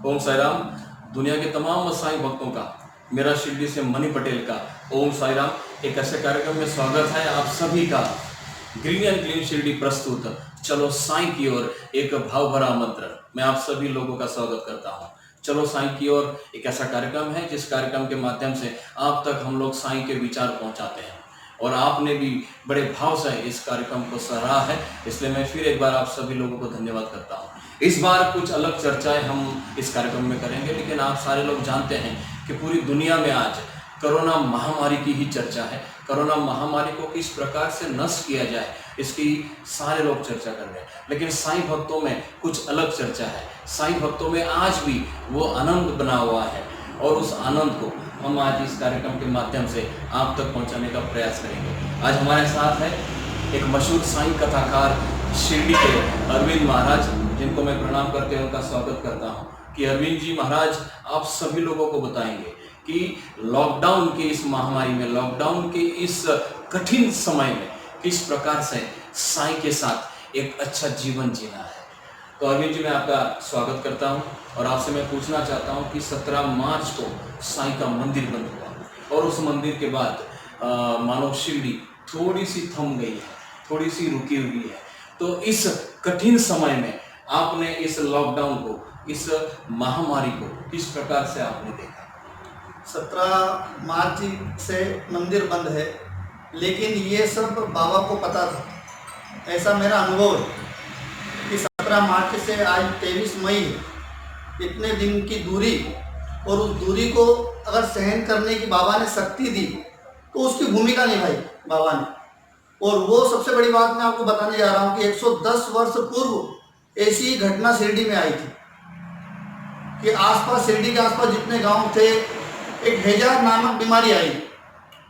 ओम साई राम। दुनिया के तमाम साईं भक्तों का, मेरा शिरडी से मनी पटेल का ओम साई राम। एक ऐसे कार्यक्रम में स्वागत है आप सभी का। ग्रीन एंड क्लीन शिरडी प्रस्तुत चलो साईं की ओर, एक भाव भरा मंत्र। मैं आप सभी लोगों का स्वागत करता हूँ। चलो साईं की ओर एक ऐसा कार्यक्रम है जिस कार्यक्रम के माध्यम से आप तक हम लोग साईं के विचार पहुंचाते हैं, और आपने भी बड़े भाव से इस कार्यक्रम को सराहा है, इसलिए मैं फिर एक बार आप सभी लोगों को धन्यवाद करता हूँ। इस बार कुछ अलग चर्चाएं हम इस कार्यक्रम में करेंगे, लेकिन आप सारे लोग जानते हैं कि पूरी दुनिया में आज कोरोना महामारी की ही चर्चा है। कोरोना महामारी को किस प्रकार से नष्ट किया जाए, इसकी सारे लोग चर्चा कर रहे हैं, लेकिन साईं भक्तों में कुछ अलग चर्चा है। साईं भक्तों में आज भी वो आनंद बना हुआ है, और उस आनंद को हम आज इस कार्यक्रम के माध्यम से आप तक पहुंचाने का प्रयास करेंगे। आज हमारे साथ है एक मशहूर साईं कथाकार शिरडी के अरविंद महाराज, जिनको मैं प्रणाम करके उनका स्वागत करता हूं। कि अरविंद जी महाराज आप सभी लोगों को बताएंगे कि लॉकडाउन की इस महामारी में, लॉकडाउन के इस कठिन समय में किस प्रकार से साईं के साथ एक अच्छा जीवन जीना है। तो अरविंद जी मैं आपका स्वागत करता हूं, और आपसे मैं पूछना चाहता हूं कि 17 मार्च को साईं का मंदिर बंद हुआ, और उस मंदिर के बाद मानव शिरडी थोड़ी सी थम गई है, थोड़ी सी रुकी हुई है। तो इस कठिन समय में आपने इस लॉकडाउन को, इस महामारी को किस प्रकार से आपने देखा? 17 मार्च से मंदिर बंद है, लेकिन ये सब बाबा को पता था। ऐसा मेरा अनुभव है कि 17 मार्च से आज 23 मई है। इतने दिन की दूरी, और उस दूरी को अगर सहन करने की बाबा ने शक्ति दी तो उसकी भूमिका निभाई बाबा ने। और वो सबसे बड़ी बात मैं आपको बताने जा रहा हूँ कि 110 वर्ष पूर्व ऐसी ही घटना शिरडी में आई थी कि आसपास, शिरडी के आसपास जितने गांव थे, एक हैजा नामक बीमारी आई,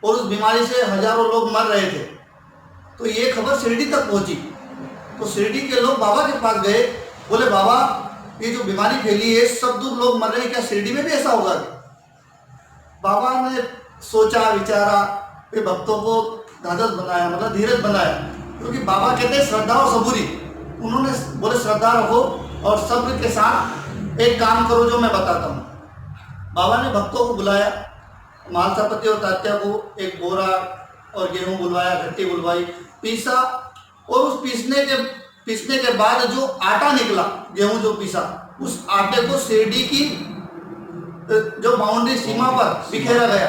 और उस बीमारी से हजारों लोग मर रहे थे। तो ये खबर शिरडी तक पहुंची, तो शिरडी के लोग बाबा के पास गए, बोले बाबा ये जो बीमारी फैली है, सब दूर लोग मर रहे हैं, क्या शिरडी में भी ऐसा होगा? बाबा ने सोचा विचारा, फिर भक्तों को ढांढस बनाया, मतलब धीरज बनाया, क्योंकि बाबा कहते हैं श्रद्धा और सबूरी। उन्होंने बोले श्रद्धा रखो और सब्र के साथ एक काम करो जो मैं बताता हूँ। बाबा ने भक्तों को बुलाया, मालसापति और तात्या को एक बोरा और गेहूं बुलवाया, घट्टी बुलवाई, पीसा, और उस पीसने के बाद जो आटा निकला, गेहूं जो पीसा, उस आटे को शिरडी की जो बाउंड्री सीमा पर बिखेरा गया।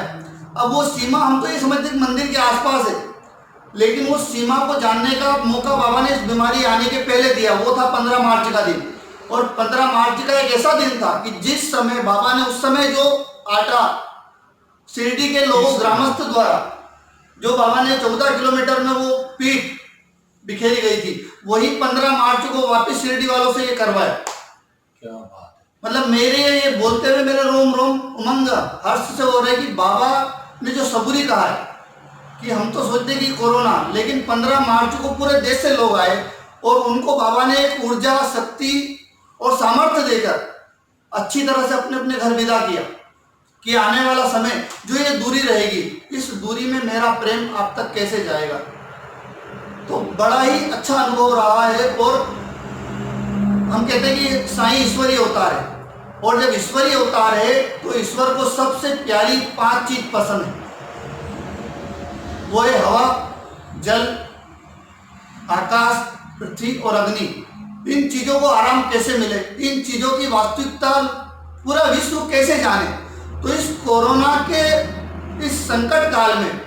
अब वो सीमा, हम तो ये समझते हैं मंदिर के आसपास है, लेकिन वो सीमा को जानने का मौका बाबा ने इस बीमारी आने के पहले दिया। वो था 15 मार्च का दिन, और 15 मार्च का एक ऐसा दिन था कि जिस समय बाबा ने, उस समय जो आटा शिरडी के लोगों, ग्रामस्थ द्वारा जो बाबा ने 14 किलोमीटर में वो पीठ बिखेरी गई थी, वही 15 मार्च को वापस शिरडी वालों से ये करवाया। क्या बात है! मतलब मेरे ये बोलते हुए मेरे रोम रोम उमंग हर्ष से हो रहा है कि बाबा ने जो सबूरी कहा है कि हम तो सोचते कि कोरोना, लेकिन 15 मार्च को पूरे देश से लोग आए, और उनको बाबा ने एक ऊर्जा, शक्ति और सामर्थ्य देकर अच्छी तरह से अपने अपने घर विदा किया कि आने वाला समय जो ये दूरी रहेगी, इस दूरी में मेरा प्रेम आप तक कैसे जाएगा। तो बड़ा ही अच्छा अनुभव रहा है। और हम कहते हैं कि साईं ईश्वरीय अवतार है, और जब ईश्वरीय अवतार है तो ईश्वर को सबसे प्यारी 5 चीज पसंद है। वो है हवा, जल, आकाश, पृथ्वी और अग्नि। इन चीजों को आराम कैसे मिले, इन चीजों की वास्तविकता पूरा विश्व कैसे जाने। तो इस कोरोना के इस संकट काल में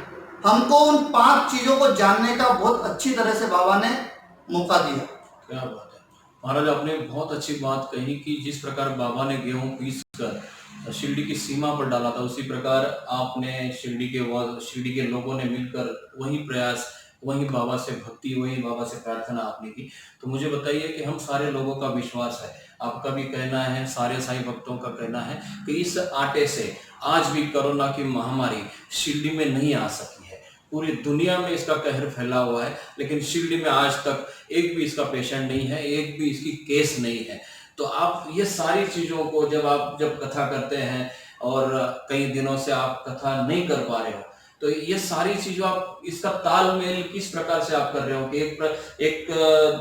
हमको उन 5 चीजों को जानने का बहुत अच्छी तरह से बाबा ने मौका दिया। क्या बात है महाराज, आपने बहुत अच्छी बात कही कि जिस प्रकार बाबा ने गेहूं पीस कर शिरडी की सीमा पर डाला था, उसी प्रकार आपने शिरडी के लोगों ने मिलकर वही प्रयास, वही बाबा से भक्ति, वही बाबा से प्रार्थना आपने की। तो मुझे बताइए कि हम सारे लोगों का विश्वास है, आपका भी कहना है, सारे साईं भक्तों का कहना है कि इस आटे से आज भी कोरोना की महामारी शिरडी में नहीं आ सकी है। पूरी दुनिया में इसका कहर फैला हुआ है, लेकिन शिरडी में आज तक एक भी इसका पेशेंट नहीं है, एक भी इसकी केस नहीं है। तो आप ये सारी चीज़ों को जब कथा करते हैं, और कई दिनों से आप कथा नहीं कर पा रहे हो, तो ये सारी चीजों आप इसका तालमेल किस प्रकार से आप कर रहे हो कि एक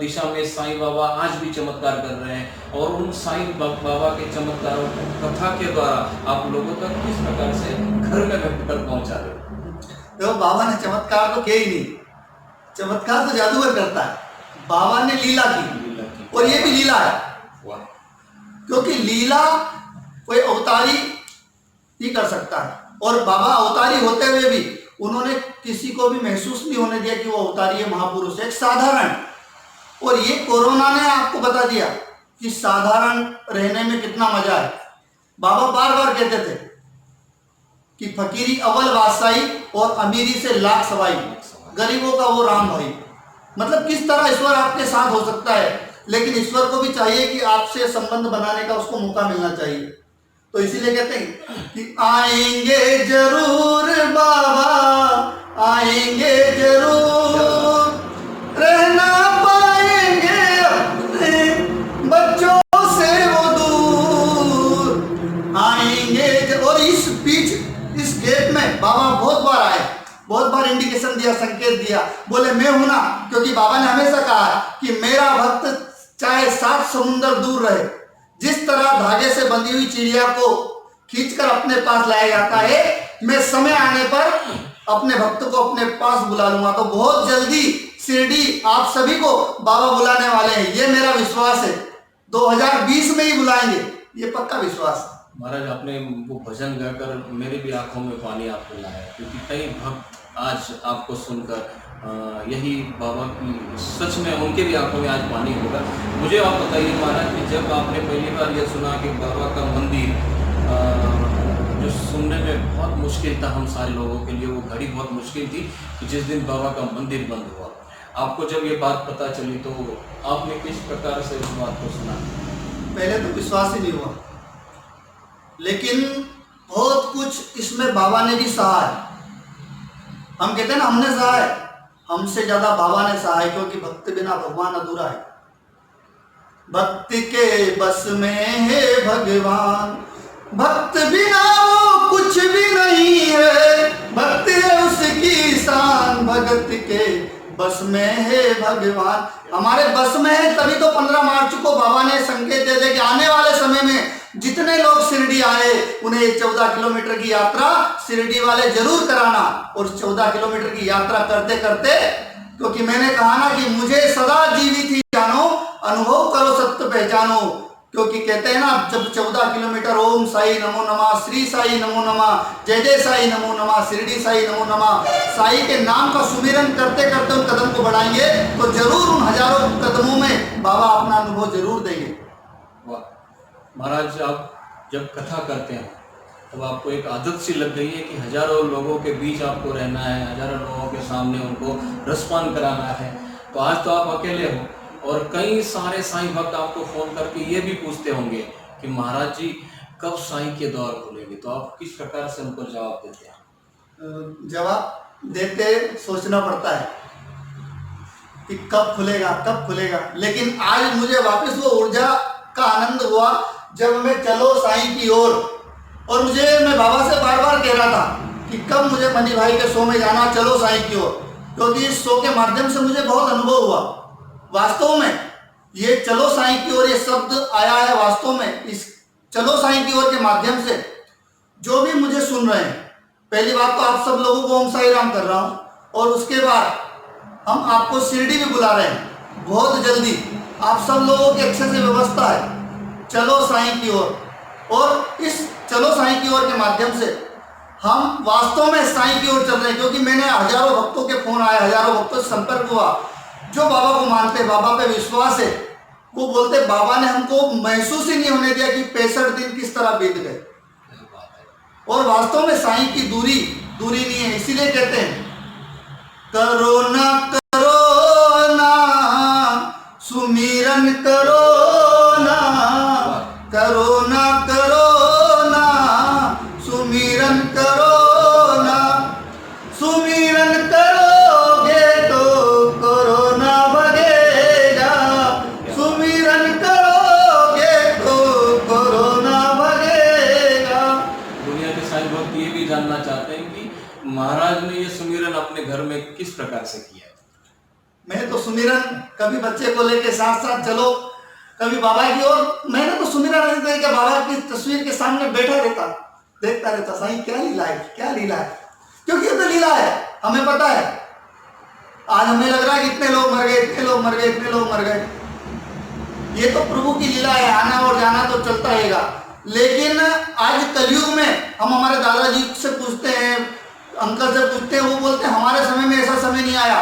दिशा में साईं बाबा आज भी चमत्कार कर रहे हैं और उन साईं बाबा के चमत्कारों को कथा के द्वारा आप लोगों तक किस प्रकार से घर में व्यक्त कर पहुंचा रहे हो? देखो, बाबा ने चमत्कार तो किया ही नहीं, चमत्कार तो जादूगर करता है। बाबा ने लीला की और ये भी लीला है, वाह, क्योंकि लीला कोई अवतारी ही कर सकता है। और बाबा अवतारी होते हुए भी उन्होंने किसी को भी महसूस नहीं होने दिया कि वो अवतारी है, महापुरुष है, एक साधारण। और ये कोरोना ने आपको बता दिया कि साधारण रहने में कितना मजा है। बाबा बार बार कहते थे कि फकीरी अव्वल बादशाही और अमीरी से लाख सवाई, गरीबों का वो राम भाई। मतलब किस तरह ईश्वर आपके साथ हो सकता है, लेकिन ईश्वर को भी चाहिए कि आपसे संबंध बनाने का उसको मौका मिलना चाहिए। तो इसीलिए कहते हैं कि आएंगे जरूर बाबा, आएंगे जरूर, रहना पाएंगे अपने बच्चों से वो दूर, आएंगे और इस बीच इस गेट में बाबा बहुत बार आए, बहुत बार इंडिकेशन दिया, संकेत दिया, बोले मैं हूं ना। क्योंकि बाबा ने हमेशा कहा कि मेरा भक्त चाहे 7 समुंदर दूर रहे, जिस तरह धागे से बंधी हुई चिड़िया को खींचकर अपने पास लाया जाता है, मैं समय आने पर अपने भक्त को अपने पास बुला लूंगा। तो बहुत जल्दी शिरडी आप सभी को बाबा बुलाने वाले हैं, ये मेरा विश्वास है। 2020 में ही बुलाएंगे, ये पक्का विश्वास है। महाराज, आपने वो भजन गाकर मेरी भी आंखों में पानी आपको लाया, क्योंकि कई भक्त आज आपको सुनकर यही बाबा की सच में उनके भी आंखों में आज पानी होगा। मुझे आप बताइए महाराज कि जब आपने पहली बार ये सुना कि बाबा का मंदिर, जो सुनने में बहुत मुश्किल था हम सारे लोगों के लिए, वो घड़ी बहुत मुश्किल थी कि जिस दिन बाबा का मंदिर बंद हुआ, आपको जब ये बात पता चली तो आपने किस प्रकार से इस बात को सुना? पहले तो विश्वास ही नहीं हुआ, लेकिन बहुत कुछ इसमें बाबा ने भी सहा है। हम कहते हैं ना, हमने सहा है, हमसे ज्यादा बाबा ने सहा है, क्योंकि भक्त बिना भगवान अधूरा है। भक्त के बस में है भगवान, भक्त बिना वो कुछ भी नहीं है, भक्त है उसकी शान, भगत के बस में है भगवान। हमारे बस में है, तभी तो 15 मार्च को बाबा ने संकेत दे दिया कि आने वाले समय में जितने लोग शिरडी आए उन्हें 14 किलोमीटर की यात्रा शिरडी वाले जरूर कराना। और 14 किलोमीटर की यात्रा करते करते, क्योंकि मैंने कहा ना कि मुझे सदा जीवित ही जानो, अनुभव करो सत्य पहचानो। क्योंकि कहते हैं ना, जब 14 किलोमीटर ओम साई नमो नमः, श्री साई नमो नमः, जय जय साई नमो नमः, शिरडी साई नमो नमः, साई के नाम का सुमिरन करते करते उन कदम को बढ़ाएंगे तो जरूर उन हजारों कदमों में बाबा अपना अनुभव जरूर देंगे। वाह महाराज, आप जब कथा करते हैं तब आपको एक आदत सी लग गई है कि हजारों लोगों के बीच आपको रहना है, हजारों लोगों के सामने उनको रसपान कराना है। तो आज तो आप अकेले हो और कई सारे साईं भक्त आपको फोन करके ये भी पूछते होंगे कि महाराज जी कब साईं के द्वार खुलेंगे, तो आप किस प्रकार से उनको जवाब देते हैं? जवाब देते सोचना पड़ता है कि कब खुलेगा कब खुलेगा, लेकिन आज मुझे वापस वो ऊर्जा का आनंद हुआ जब मैं चलो साईं की ओर, और मैं बाबा से बार बार कह रहा था कि कब मुझे मनी भाई के शो में जाना, चलो साईं की ओर। क्योंकि इस शो के माध्यम से मुझे बहुत अनुभव हुआ। वास्तव में ये चलो साईं की ओर ये शब्द आया है, वास्तव में इस चलो साईं की ओर के माध्यम से जो भी मुझे सुन रहे हैं, पहली बात तो आप सब लोगों को ओम साई राम कर रहा हूं, और उसके बाद हम आपको शिरडी भी बुला रहे हैं बहुत जल्दी। आप सब लोगों की अच्छे से व्यवस्था है चलो साईं की ओर, और इस चलो साईं की ओर के माध्यम से हम वास्तव में साईं की ओर चल रहे हैं। क्योंकि मैंने हजारों भक्तों के फोन आए, हजारों भक्तों से संपर्क हुआ जो बाबा को मानते, बाबा पे विश्वास है। वो बोलते बाबा ने हमको महसूस ही नहीं होने दिया कि 65 दिन किस तरह बीत गए। और वास्तव में साईं की दूरी नहीं है। इसीलिए कहते हैं करो ना सुमिरन करो ना, करो ना सुमिरन करो ना, सुमिरन करोगे तो कोरोना भगेगा, सुमिरन करोगे तो कोरोना भगेगा। दुनिया के साईं भक्त ये भी जानना चाहते हैं कि महाराज ने ये सुमिरन अपने घर में किस प्रकार से किया? मैं तो सुमिरन कभी बच्चे को लेके साथ साथ चलो, कभी बाबा की ओर, मैंने तो सुमिरन ऐसे किया कि बाबा की तस्वीर के सामने बैठा रहता, देखता रहता, साईं क्या लीला है, क्या लीला है, क्योंकि ये तो लीला है, हमें पता है। आज हमें लग रहा है कि इतने लोग मर गए, इतने लोग मर गए, इतने लोग मर गए, ये तो प्रभु की लीला है, आना और जाना तो चलता रहेगा। लेकिन आज कलयुग में हम हमारे दादाजी से पूछते हैं, अंकल से पूछते हैं, वो बोलते हैं हमारे समय में ऐसा समय नहीं आया।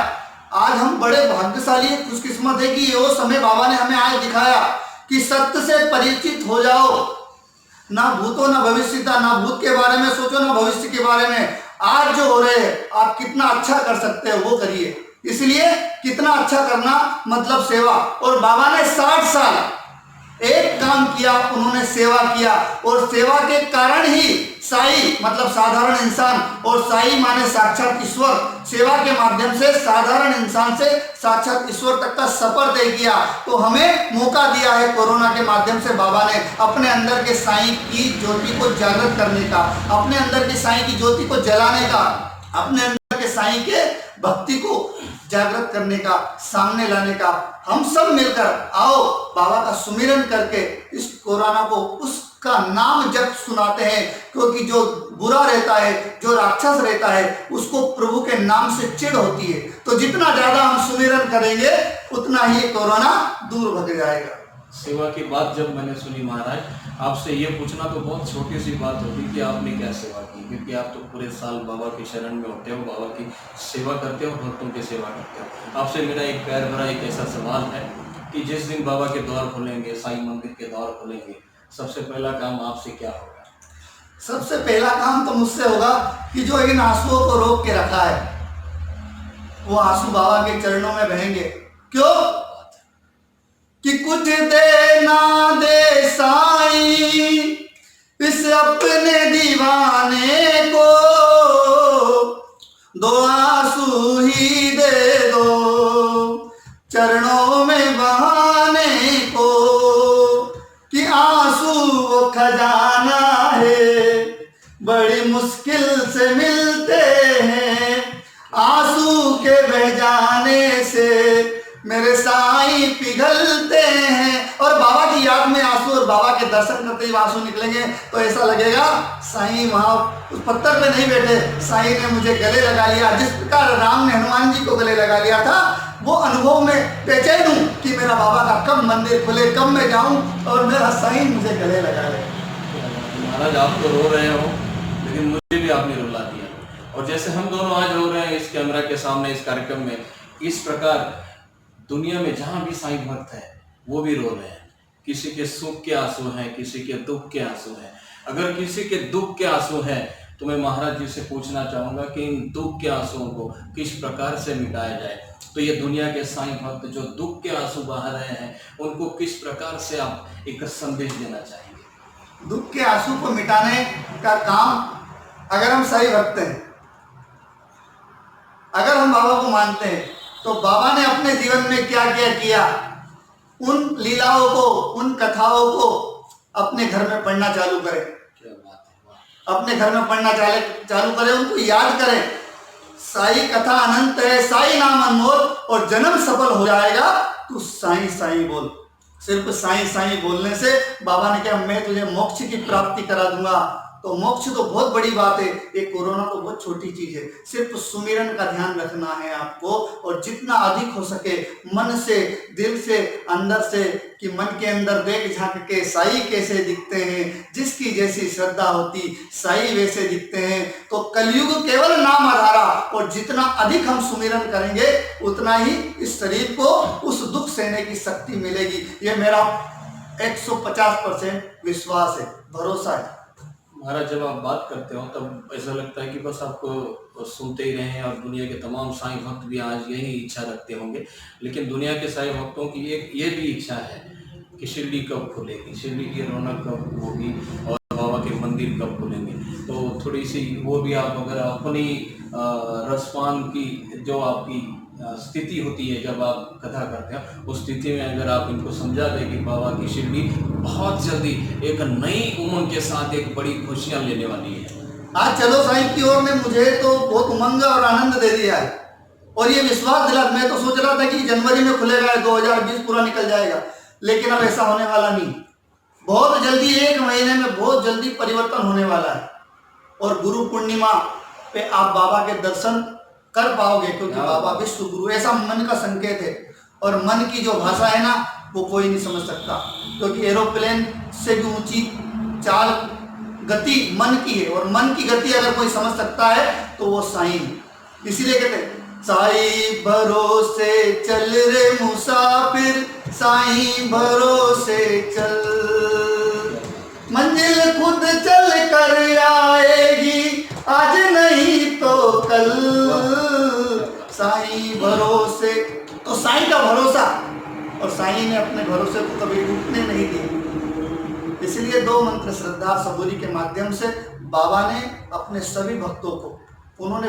आज हम बड़े भाग्यशाली खुशकिस्मत है कि वो समय बाबा ने हमें आज दिखाया कि सत्य से परिचित हो जाओ, ना भूतो ना भविष्य था, ना भूत के बारे में सोचो ना भविष्य के बारे में। आज जो हो रहे हैं आप कितना अच्छा कर सकते हो वो करिए, इसलिए कितना अच्छा करना मतलब सेवा। और बाबा ने 60 साल एक काम किया, उन्होंने सेवा किया, और सेवा के कारण ही साई मतलब साधारण इंसान, और साई माने साक्षात ईश्वर, सेवा के माध्यम से साधारण इंसान से साक्षात ईश्वर तक का सफर तय किया। तो हमें मौका दिया है कोरोना के माध्यम से बाबा ने अपने अंदर के साई की ज्योति को जागृत करने का, अपने अंदर की साई की ज्योति को जलाने का, अपने अंदर के साई के भक्ति को जागृत करने का, सामने लाने का। हम सब मिलकर आओ बाबा का सुमिरन करके इस कोरोना को उसका नाम जब सुनाते हैं, क्योंकि जो बुरा रहता है, जो राक्षस रहता है, उसको प्रभु के नाम से चिढ़ होती है। तो जितना ज्यादा हम सुमिरन करेंगे उतना ही कोरोना दूर भग जाएगा। सेवा की बात जब मैंने सुनी महाराज, आपसे ये पूछना तो बहुत छोटी सी बात होगी कि आपने क्या सेवा की, क्योंकि आप तो पूरे साल बाबा के शरण में होते हो, बाबा की सेवा करते हो, भक्तों की सेवा करते हो। आपसे मेरा एक प्यार भरा एक ऐसा सवाल है कि जिस दिन बाबा के द्वार खुलेंगे, साईं मंदिर के द्वार खुलेंगे, सबसे पहला काम आपसे क्या होगा? सबसे पहला काम तो मुझसे होगा कि जो इन आंसुओं को रोक के रखा है, वो आंसू बाबा के चरणों में बहेंगे। क्यों? कि कुछ दे ना दे साईं इस अपने दीवाने को, दो आंसू ही दे दो चरणों में बहाने को, कि आंसू वो खजाना है बड़ी मुश्किल से मिलते हैं, आंसू के बह जाने से मेरे साईं पिघलते हैं। और बाबा की याद में आंसू, और बाबा के दर्शन करते ही आंसू निकलेंगे तो ऐसा लगेगा साईं वहां उस पत्थर पे नहीं बैठे, साईं ने मुझे गले लगा लिया। जिस प्रकार राम ने हनुमान जी को गले लगा लिया था, वो अनुभव में बेचैन हूं कि मेरा बाबा का कब मंदिर खुले, कब मैं जाऊं और मेरा साईं मुझे गले लगा ले। महाराज आप तो रो रहे हो, लेकिन मुझे भी आपने रुला दिया। और जैसे हम दोनों आज रो रहे हैं इस कैमरा के सामने, इस कार्यक्रम में, इस प्रकार दुनिया में जहां भी साईं भक्त है वो भी रो रहे हैं। किसी के सुख के आंसू हैं, किसी के दुख के आंसू हैं। अगर किसी के दुख के आंसू हैं तो मैं महाराज जी से पूछना चाहूंगा कि इन दुख के आंसुओं को किस प्रकार से मिटाया जाए। तो ये दुनिया के साईं भक्त जो दुख के आंसू बहा रहे हैं, उनको किस प्रकार से आप एक संदेश देना चाहेंगे? दुख के आंसू को मिटाने का काम, अगर हम सही भक्त हैं, अगर हम बाबा को मानते हैं, तो बाबा ने अपने जीवन में क्या क्या किया, उन लीलाओं को, उन कथाओं को अपने घर में पढ़ना चालू करें। क्या बात है, अपने घर में पढ़ना चालू करें, उनको याद करें। साई कथा अनंत है, साई नाम अनमोल, और जन्म सफल हो जाएगा। तू साई साई बोल। सिर्फ साई साई बोलने से बाबा ने कहा मैं तुझे मोक्ष की प्राप्ति करा दूंगा। तो मोक्ष तो बहुत बड़ी बात है, एक कोरोना तो बहुत छोटी चीज है। सिर्फ सुमिरन का ध्यान रखना है आपको, और जितना अधिक हो सके मन से, दिल से, अंदर से, कि मन के अंदर देख झांक के साई कैसे दिखते हैं, जिसकी जैसी श्रद्धा होती साई वैसे दिखते हैं। तो कलयुग केवल नाम आधारा, और जितना अधिक हम सुमिरन करेंगे उतना ही इस शरीर को उस दुख सहने की शक्ति मिलेगी। ये मेरा 150% विश्वास है, भरोसा है। महाराज जब आप बात करते हो तब ऐसा लगता है कि बस आपको सुनते ही रहें, और दुनिया के तमाम साईं भक्त भी आज यही इच्छा रखते होंगे। लेकिन दुनिया के साईं भक्तों की एक ये भी इच्छा है कि शिरडी कब खुलेगी, शिरडी की रौनक कब होगी, और बाबा के मंदिर कब खुलेंगे। तो थोड़ी सी वो भी आप अगर अपनी रसपान की जो आपकी स्थिति होती है जब आप कथा करते हैं, उस स्थिति में अगर आप इनको समझा दें कि बाबा की शिरडी बहुत जल्दी एक नई उमंग के साथ एक बड़ी खुशियां लेने वाली है। आज चलो साईं की ओर ने मुझे तो बहुत उमंग और आनंद दे दिया है, और ये विश्वास दिला। मैं तो सोच रहा था कि जनवरी में खुलेगा, 2020 पूरा निकल जाएगा, लेकिन अब ऐसा होने वाला नहीं। बहुत जल्दी, 1 महीने में बहुत जल्दी परिवर्तन होने वाला है। और गुरु पूर्णिमा पे आप बाबा के दर्शन कर पाओगे, क्योंकि बाबा विश्व गुरु, ऐसा मन का संकेत है। और मन की जो भाषा है ना, वो कोई नहीं समझ सकता, क्योंकि एरोप्लेन से भी ऊंची चाल गति मन की है, और मन की गति अगर कोई समझ सकता है तो वो साईं। इसीलिए कहते हैं, साईं भरोसे चल रे मुसाफिर, साईं भरोसे चल, मंजिल खुद चल कर आएगी, आज नहीं तो कल, साईं भरोसे। तो साईं का भरोसा, और साईं ने अपने भरोसे को कभी टूटने नहीं दिया। इसलिए 2 मंत्र श्रद्धा सबूरी के माध्यम से बाबा ने अपने सभी भक्तों को, उन्होंने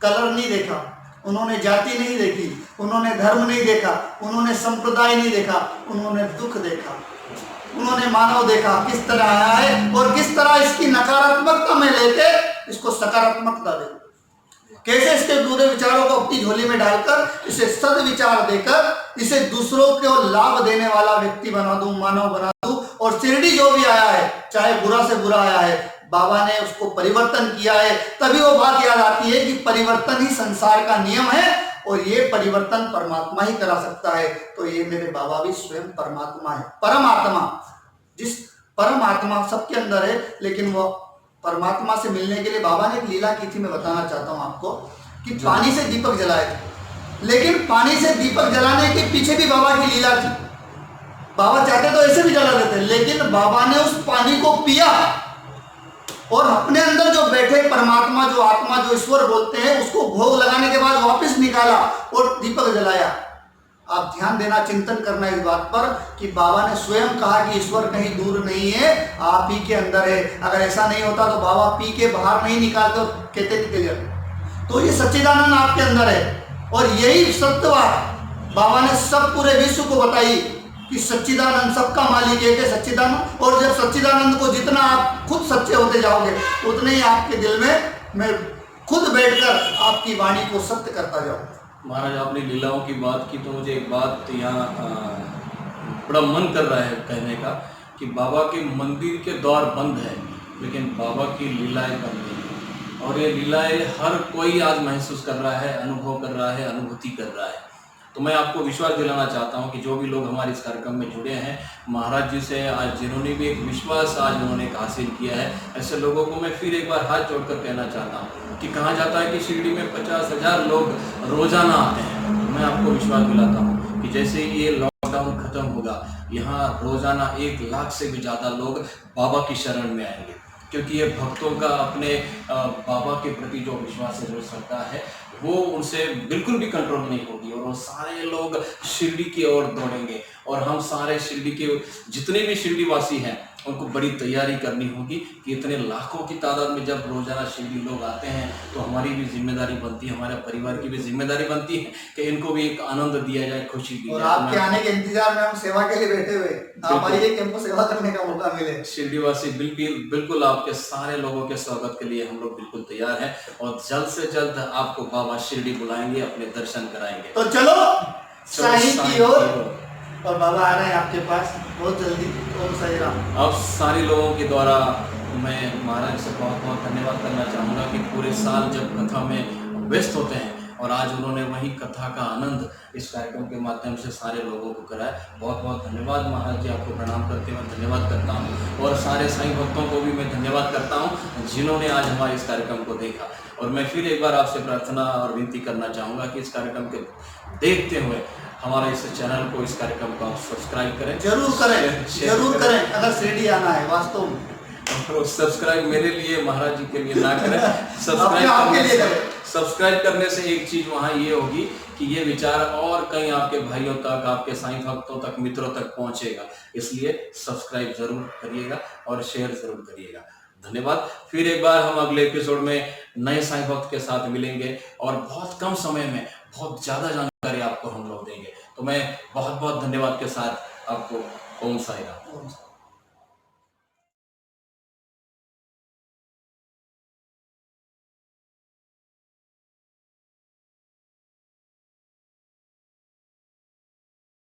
कलर नहीं देखा, उन्होंने जाति नहीं देखी, उन्होंने धर्म नहीं देखा, उन्होंने संप्रदाय नहीं देखा, उन्होंने दुख देखा, उन्होंने मानव देखा किस तरह आया है, और किस तरह इसकी नकारात्मकता में लेके इसको सकारात्मकता दे, कैसे इसके बुरे विचारों को अपनी झोली में डालकर इसे सद्विचार देकर इसे दूसरों को लाभ देने वाला व्यक्ति बना दूं, मानव बना दूं। और शिरडी जो भी आया है, चाहे बुरा से बुरा आया है, बाबा ने उसको परिवर्तन किया है। तभी वो बात याद आती है कि परिवर्तन ही संसार का नियम है, और ये परिवर्तन परमात्मा ही करा सकता है। तो ये मेरे बाबा भी स्वयं परमात्मा है, परमात्मा। जिस परमात्मा सबके अंदर है, लेकिन वो परमात्मा से मिलने के लिए बाबा ने एक लीला की थी, मैं बताना चाहता हूं आपको, कि पानी से दीपक जलाए थे, लेकिन पानी से दीपक जलाने के पीछे भी बाबा की लीला थी। बाबा चाहते तो ऐसे भी जला देते, लेकिन बाबा ने उस पानी को पिया, और अपने अंदर जो बैठे परमात्मा, जो आत्मा, जो ईश्वर बोलते हैं, उसको भोग लगाने के बाद वापस निकाला और दीपक जलाया। आप ध्यान देना, चिंतन करना इस बात पर कि बाबा ने स्वयं कहा कि ईश्वर कहीं दूर नहीं है, आप ही के अंदर है। अगर ऐसा नहीं होता तो बाबा पी के बाहर नहीं निकालते, कहते निकल जाते। तो ये सच्चिदानंद आपके अंदर है, और यही सत्य बात बाबा ने सब पूरे विश्व को बताई कि सच्चिदानंद सबका मालिक एक है, सच्चिदानंद। और जब सच्चिदानंद को जितना आप खुद सच्चे होते जाओगे, उतने ही आपके दिल में मैं खुद बैठकर आपकी वाणी को सत्य करता जाऊँ। महाराज, आपने लीलाओं की बात की तो मुझे एक बात यहाँ बड़ा मन कर रहा है कहने का, कि बाबा के मंदिर के द्वार बंद है, लेकिन बाबा की लीलाएं बंद नहीं। और ये लीलाएं हर कोई आज महसूस कर रहा है, अनुभव कर रहा है, अनुभूति कर रहा है। तो मैं आपको विश्वास दिलाना चाहता हूं कि जो भी लोग हमारे इस कार्यक्रम में जुड़े हैं, महाराज जी से आज जिन्होंने भी एक विश्वास आज उन्होंने हासिल किया है, ऐसे लोगों को मैं फिर एक बार हाथ जोड़कर कहना चाहता हूं कि कहा जाता है कि शिरडी में 50,000 लोग रोजाना आते हैं। मैं आपको विश्वास दिलाता हूँ कि जैसे ही ये लॉकडाउन खत्म होगा, यहाँ रोजाना 1 लाख से भी ज़्यादा लोग बाबा की शरण में आएंगे, क्योंकि ये भक्तों का अपने बाबा के प्रति जो विश्वास है, जो श्रद्धा है, वो उनसे बिल्कुल भी कंट्रोल नहीं होगी, और वो सारे लोग शिरडी की ओर दौड़ेंगे। और हम सारे शिरडी के जितने भी शिरडी वासी हैं, उनको बड़ी तैयारी करनी होगी कि इतने लाखों की तादाद में जब रोजाना शिरडी लोग आते हैं, तो हमारी भी जिम्मेदारी बनती है, हमारे परिवार की भी जिम्मेदारी बनती है कि इनको भी एक आनंद दिया जाए, खुशी दी और जाए। आपके आने के इंतजार में हम सेवा के लिए बैठे हुए, आप आइए कि हमको सेवा करने का मौका मिले। शिरडी वासी बिल्कुल आपके सारे लोगों के स्वागत के लिए हम लोग बिल्कुल तैयार हैं, और जल्द से जल्द आपको बाबा शिरडी बुलाएंगे, अपने दर्शन कराएंगे। तो चलो साईं की ओर, और बाबा आ रहे हैं आपके पास बहुत जल्दी। ओम साई राम। अब सारे लोगों के द्वारा मैं महाराज से बहुत बहुत धन्यवाद करना चाहूँगा कि पूरे साल जब कथा में व्यस्त होते हैं, और आज उन्होंने वही कथा का आनंद इस कार्यक्रम के माध्यम से सारे लोगों को कराया। बहुत बहुत धन्यवाद महाराज जी, आपको प्रणाम करते हुए धन्यवाद करता हूँ, और सारे साईं भक्तों को भी मैं धन्यवाद करता हूँ जिन्होंने आज हमारे इस कार्यक्रम को देखा। और मैं फिर एक बार आपसे प्रार्थना और विनती करना चाहूँगा कि इस कार्यक्रम के देखते हुए हमारे इस चैनल को, इस कार्यक्रम को आप सब्सक्राइब करें, जरूर करें, जरूर करें। अगर शिरडी आना है वास्तव में, और सब्सक्राइब मेरे लिए, महाराज जी के लिए ना करें। सब्सक्राइब करने से एक चीज वहाँ ये होगी कि ये विचार और कहीं आपके भाइयों तक, आपके साईं भक्तों तक, मित्रों तक पहुँचेगा। इसलिए सब्सक्राइब जरूर करिएगा और शेयर जरूर करिएगा। धन्यवाद। फिर एक बार हम अगले एपिसोड में नए साईं भक्त के साथ मिलेंगे, और बहुत कम समय में बहुत ज्यादा जानकारी आपको हम लोग देंगे। तो मैं बहुत बहुत धन्यवाद के साथ आपको ओम साई राम।